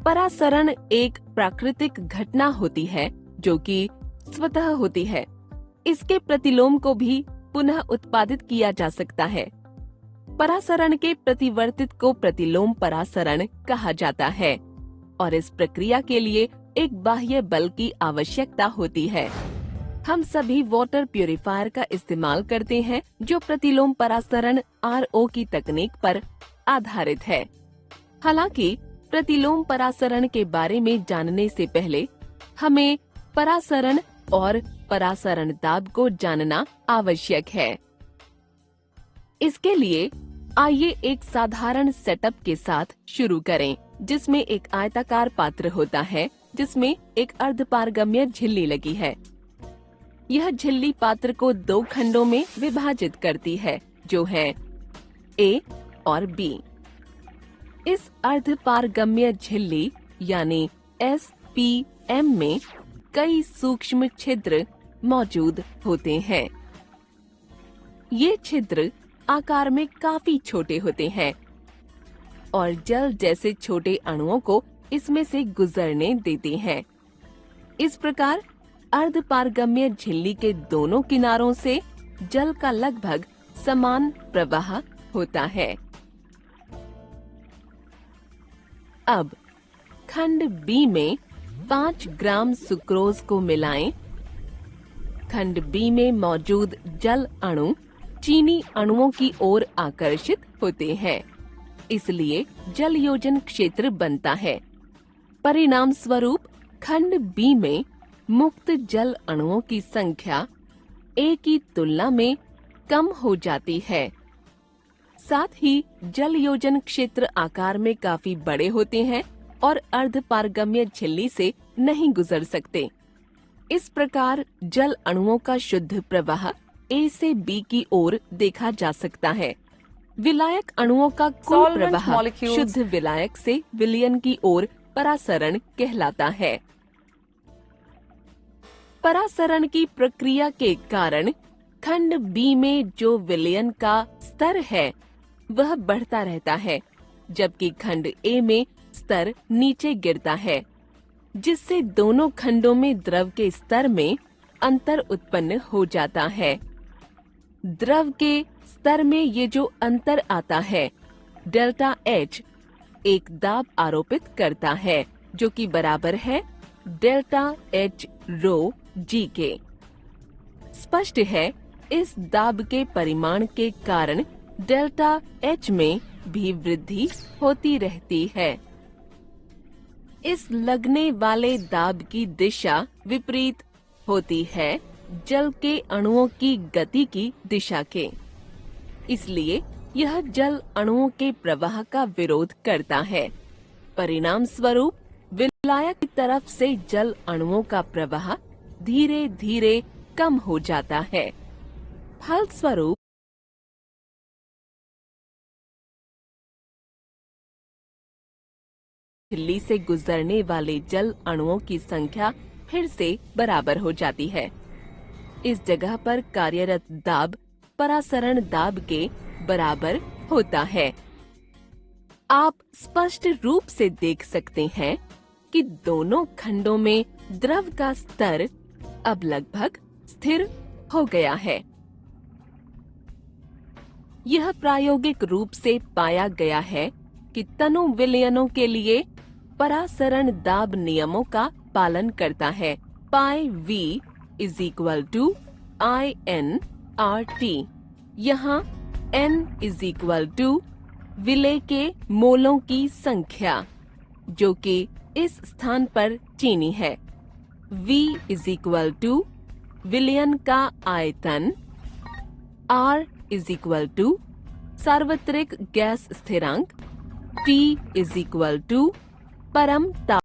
परासरण एक प्राकृतिक घटना होती है जो कि स्वतः होती है। इसके प्रतिलोम को भी पुनः उत्पादित किया जा सकता है। परासरण के प्रतिवर्तित को प्रतिलोम परासरण कहा जाता है और इस प्रक्रिया के लिए एक बाह्य बल की आवश्यकता होती है। हम सभी वाटर प्यूरिफायर का इस्तेमाल करते हैं जो प्रतिलोम परासरण RO की तकनीक पर आधारित है। हालांकि प्रतिलोम परासरण के बारे में जानने से पहले हमें परासरण और परासरण दाब को जानना आवश्यक है। इसके लिए आइए एक साधारण सेटअप के साथ शुरू करें, जिसमें एक आयताकार पात्र होता है जिसमें एक अर्धपारगम्य झिल्ली लगी है। यह झिल्ली पात्र को 2 खंडों में विभाजित करती है जो है A और B। इस अर्धपारगम्य झिल्ली यानी SPM में कई सूक्ष्म छिद्र मौजूद होते हैं। ये छिद्र आकार में काफी छोटे होते हैं और जल जैसे छोटे अणुओं को इसमें से गुजरने देते हैं। इस प्रकार अर्धपारगम्य झिल्ली के दोनों किनारों से जल का लगभग समान प्रवाह होता है। अब खंड B में 5 ग्राम सुक्रोज को मिलाएं। खंड B में मौजूद जल अणु चीनी अणुओं की ओर आकर्षित होते हैं, इसलिए जल योजन क्षेत्र बनता है। परिणाम स्वरूप खंड B में मुक्त जल अणुओं की संख्या A की तुलना में कम हो जाती है। साथ ही जल योजन क्षेत्र आकार में काफी बड़े होते हैं और अर्धपारगम्य झिल्ली से नहीं गुजर सकते। इस प्रकार जल अणुओं का शुद्ध प्रवाह A से B की ओर देखा जा सकता है। विलायक अणुओं का कुल प्रवाह शुद्ध विलायक से विलयन की ओर परासरण कहलाता है। परासरण की प्रक्रिया के कारण खंड B में जो विलयन का स्तर है वह बढ़ता रहता है, जबकि खंड A में स्तर नीचे गिरता है, जिससे दोनों खंडों में द्रव के स्तर में अंतर उत्पन्न हो जाता है। द्रव के स्तर में ये जो अंतर आता है डेल्टा H एक दाब आरोपित करता है जो कि बराबर है डेल्टा H रो G के। स्पष्ट है इस दाब के परिमाण के कारण डेल्टा H में भी वृद्धि होती रहती है। इस लगने वाले दाब की दिशा विपरीत होती है जल के अणुओं की गति की दिशा के, इसलिए यह जल अणुओं के प्रवाह का विरोध करता है। परिणाम स्वरूप विलायक की तरफ से जल अणुओं का प्रवाह धीरे धीरे कम हो जाता है। फलस्वरूप झिल्ली से गुजरने वाले जल अणुओं की संख्या फिर से बराबर हो जाती है। इस जगह पर कार्यरत दाब परासरण दाब के बराबर होता है। आप स्पष्ट रूप से देख सकते हैं कि दोनों खंडों में द्रव का स्तर अब लगभग स्थिर हो गया है। यह प्रायोगिक रूप से पाया गया है कि तनु विलयनों के लिए परासरण दाब नियमों का पालन करता है। Pi V is equal to IN/RT। यहाँ N इज इक्वल टू विलय के मोलों की संख्या जो कि इस स्थान पर चीनी है। V इज इक्वल टू विलयन का आयतन। R इज इक्वल टू सार्वत्रिक गैस स्थिरांक। T इज इक्वल टू परम ताप।